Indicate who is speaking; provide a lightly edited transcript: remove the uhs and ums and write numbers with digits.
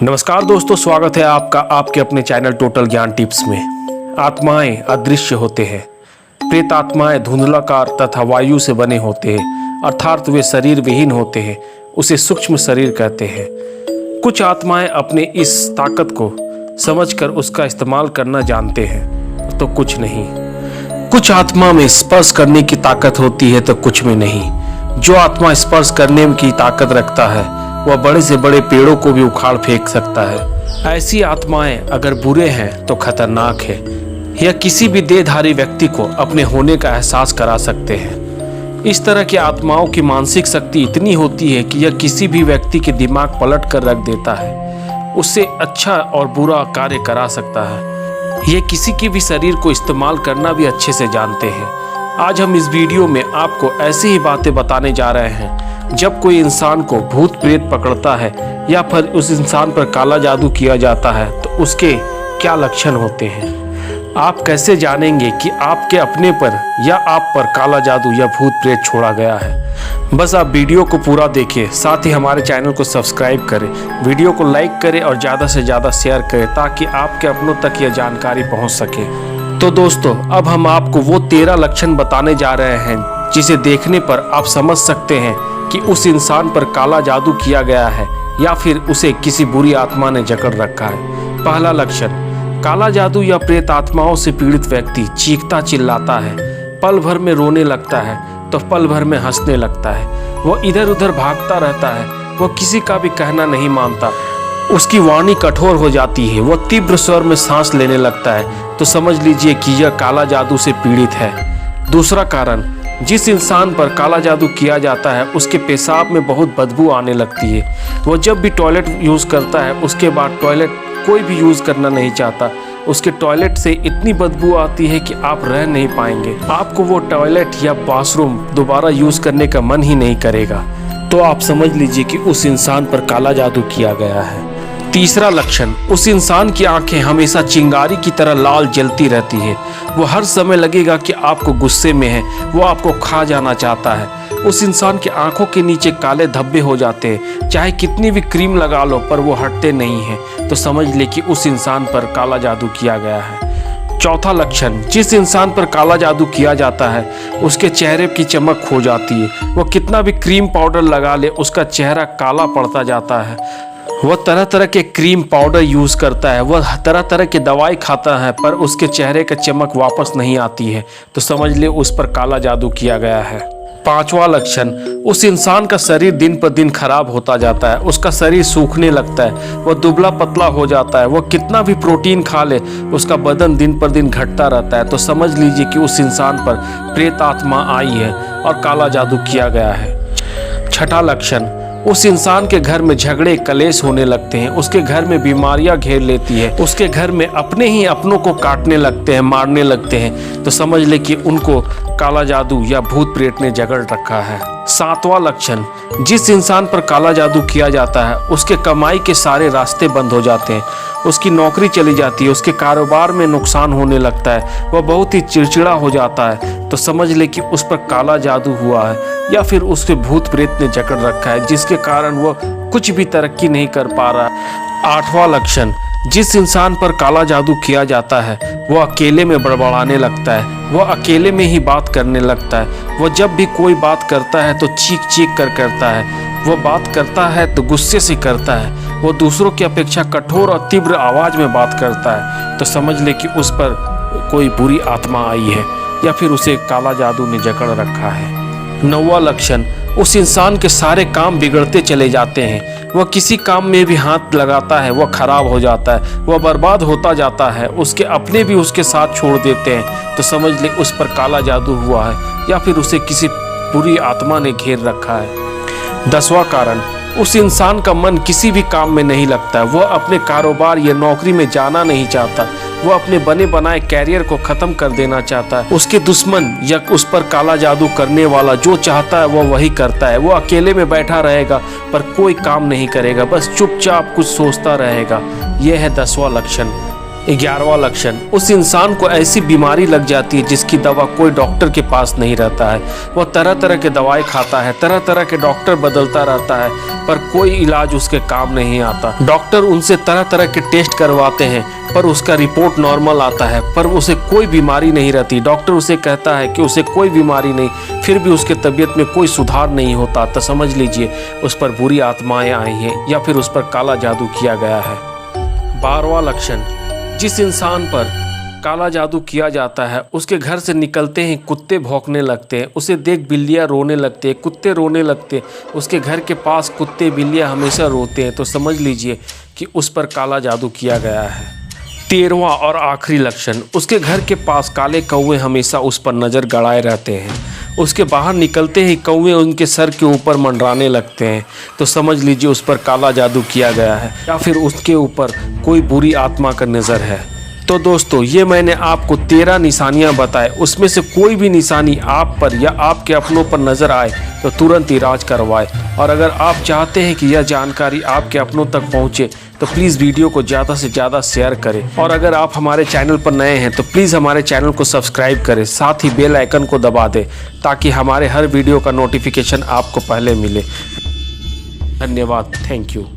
Speaker 1: नमस्कार दोस्तों, स्वागत है आपका आपके अपने चैनल टोटल ज्ञान टिप्स में। आत्माएं अदृश्य होते हैं। प्रेत आत्माएं धुंधलाकार तथा वायु से बने होते हैं, अर्थात वे शरीर विहीन होते हैं। उसे सूक्ष्म शरीर कहते हैं। कुछ आत्माएं अपने इस ताकत को समझकर उसका इस्तेमाल करना जानते हैं तो कुछ नहीं। कुछ आत्मा में स्पर्श करने की ताकत होती है तो कुछ में नहीं। जो आत्मा स्पर्श करने की ताकत रखता है वह बड़े से बड़े पेड़ों को भी उखाड़ फेंक सकता है। ऐसी आत्माएं अगर बुरे हैं तो खतरनाक है। यह किसी भी देहधारी व्यक्ति को अपने होने का एहसास करा सकते हैं। इस तरह की आत्माओं की मानसिक शक्ति इतनी होती है कि यह किसी भी व्यक्ति के दिमाग पलट कर रख देता है, उससे अच्छा और बुरा कार्य करा सकता है। ये किसी के भी शरीर को इस्तेमाल करना भी अच्छे से जानते हैं। आज हम इस वीडियो में आपको ऐसी ही बातें बताने जा रहे हैं। जब कोई इंसान को भूत प्रेत पकड़ता है या फिर उस इंसान पर काला जादू किया जाता है तो उसके क्या लक्षण होते हैं, आप कैसे जानेंगे कि आपके अपने पर या आप पर काला जादू या भूत प्रेत छोड़ा गया है। बस आप वीडियो को पूरा देखिए, साथ ही हमारे चैनल को सब्सक्राइब करें, वीडियो को लाइक करें और ज़्यादा से ज़्यादा शेयर करें ताकि आपके अपनों तक यह जानकारी पहुँच सके। तो दोस्तों, अब हम आपको वो 13 लक्षण बताने जा रहे हैं जिसे देखने पर आप समझ सकते हैं कि उस इंसान पर काला जादू किया गया है या फिर उसे किसी बुरी आत्मा ने जकड़ रखा है। पहला लक्षण, काला जादू या प्रेत आत्माओं से पीड़ित व्यक्ति चीखता चिल्लाता है, पल भर में रोने लगता है तो पल भर में हंसने लगता है। वह इधर उधर भागता रहता है, वह किसी का भी कहना नहीं मानता, उसकी वाणी कठोर हो जाती है, वह तीव्र स्वर में सांस लेने लगता है तो समझ लीजिए कि यह काला जादू से पीड़ित है। दूसरा कारण, जिस इंसान पर काला जादू किया जाता है उसके पेशाब में बहुत बदबू आने लगती है। वह जब भी टॉयलेट यूज़ करता है उसके बाद टॉयलेट कोई भी यूज़ करना नहीं चाहता। उसके टॉयलेट से इतनी बदबू आती है कि आप रह नहीं पाएंगे। आपको वो टॉयलेट या बाथरूम दोबारा यूज़ करने का मन ही नहीं करेगा। तो आप समझ लीजिए कि उस इंसान पर काला जादू किया गया है। तीसरा लक्षण, उस इंसान की आंखें हमेशा चिंगारी की तरह लाल जलती रहती है। वो हर समय लगेगा कि आपको गुस्से में है, वो आपको खा जाना चाहता है। उस इंसान की आंखों के नीचे काले धब्बे हो जाते हैं, चाहे कितनी भी क्रीम लगा लो पर वो हटते नहीं हैं। तो समझ ले कि उस इंसान पर काला जादू किया गया है। चौथा लक्षण, जिस इंसान पर काला जादू किया जाता है उसके चेहरे की चमक खो जाती है। वो कितना भी क्रीम पाउडर लगा ले उसका चेहरा काला पड़ता जाता है। वह तरह तरह के क्रीम पाउडर यूज़ करता है, वह तरह तरह के दवाई खाता है पर उसके चेहरे का चमक वापस नहीं आती है। तो समझ ले उस पर काला जादू किया गया है। पांचवा लक्षण, उस इंसान का शरीर दिन पर दिन खराब होता जाता है, उसका शरीर सूखने लगता है, वह दुबला पतला हो जाता है, वह कितना भी प्रोटीन खा ले उसका बदन दिन पर दिन घटता रहता है। तो समझ लीजिए कि उस इंसान पर प्रेत आत्मा आई है और काला जादू किया गया है। छठा लक्षण, उस इंसान के घर में झगड़े कलेश होने लगते हैं, उसके घर में बीमारियां घेर लेती है, उसके घर में अपने ही अपनों को काटने लगते हैं, मारने लगते हैं। तो समझ ले कि उनको काला जादू या भूत प्रेत ने जकड़ रखा है। सातवां लक्षण, जिस इंसान पर काला जादू किया जाता है उसके कमाई के सारे रास्ते बंद हो जाते हैं, उसकी नौकरी चली जाती है, उसके कारोबार में नुकसान होने लगता है, वह बहुत ही चिड़चिड़ा हो जाता है। तो समझ ले कि उस पर काला जादू हुआ है या फिर उसके भूत प्रेत ने जकड़ रखा है जिसके कारण वह कुछ भी तरक्की नहीं कर पा रहा है। आठवां लक्षण, जिस इंसान पर काला जादू किया जाता है वह अकेले में बड़बड़ाने लगता है, वह अकेले में ही बात करने लगता है, वह जब भी कोई बात करता है तो चीख चीख कर करता है, वह बात करता है तो गुस्से से करता है, वह दूसरों की अपेक्षा कठोर और तीव्र आवाज़ में बात करता है। तो समझ ले कि उस पर कोई बुरी आत्मा आई है या फिर उसे काला जादू ने जकड़ रखा है। नौवां लक्षण, उस इंसान के सारे काम बिगड़ते चले जाते हैं, वह किसी काम में भी हाथ लगाता है वह खराब हो जाता है, वह बर्बाद होता जाता है, उसके अपने भी उसके साथ छोड़ देते हैं। तो समझ ले उस पर काला जादू हुआ है या फिर उसे किसी बुरी आत्मा ने घेर रखा है। 10वां कारण, उस इंसान का मन किसी भी काम में नहीं लगता, वह अपने कारोबार या नौकरी में जाना नहीं चाहता, वो अपने बने बनाए कैरियर को खत्म कर देना चाहता है। उसके दुश्मन या उस पर काला जादू करने वाला जो चाहता है वो वही करता है। वो अकेले में बैठा रहेगा पर कोई काम नहीं करेगा, बस चुपचाप कुछ सोचता रहेगा। यह है 10वां लक्षण। 11वां लक्षण, उस इंसान को ऐसी बीमारी लग जाती है जिसकी दवा कोई डॉक्टर के पास नहीं रहता है। वह तरह तरह के दवाई खाता है, तरह तरह के डॉक्टर बदलता रहता है, पर कोई इलाज उसके काम नहीं आता। डॉक्टर उनसे तरह तरह के टेस्ट करवाते हैं पर उसका रिपोर्ट नॉर्मल आता है, पर उसे कोई बीमारी नहीं रहती। डॉक्टर उसे कहता है कि उसे कोई बीमारी नहीं, फिर भी उसके तबीयत में कोई सुधार नहीं होता। तो समझ लीजिए उस पर बुरी आत्माएं आई हैं या फिर उस पर काला जादू किया गया है। 12वां लक्षण, जिस इंसान पर काला जादू किया जाता है उसके घर से निकलते ही कुत्ते भौंकने लगते हैं, उसे देख बिल्लियाँ रोने लगते हैं, कुत्ते रोने लगते हैं, उसके घर के पास कुत्ते बिल्लियाँ हमेशा रोते हैं। तो समझ लीजिए कि उस पर काला जादू किया गया है। 13वां और आखिरी लक्षण, उसके घर के पास काले कौवे हमेशा उस पर नज़र गड़ाए रहते हैं, उसके बाहर निकलते ही कौवे उनके सर के ऊपर मंडराने लगते हैं। तो समझ लीजिए उस पर काला जादू किया गया है या फिर उसके ऊपर कोई बुरी आत्मा का नज़र है। तो दोस्तों ये मैंने आपको 13 निशानियां बताए, उसमें से कोई भी निशानी आप पर या आपके अपनों पर नज़र आए तो तुरंत इलाज करवाएं। और अगर आप चाहते हैं कि यह जानकारी आपके अपनों तक पहुंचे तो प्लीज़ वीडियो को ज़्यादा से ज़्यादा शेयर करें। और अगर आप हमारे चैनल पर नए हैं तो प्लीज़ हमारे चैनल को सब्सक्राइब करें, साथ ही बेल आइकन को दबा दें ताकि हमारे हर वीडियो का नोटिफिकेशन आपको पहले मिले। धन्यवाद, थैंक यू।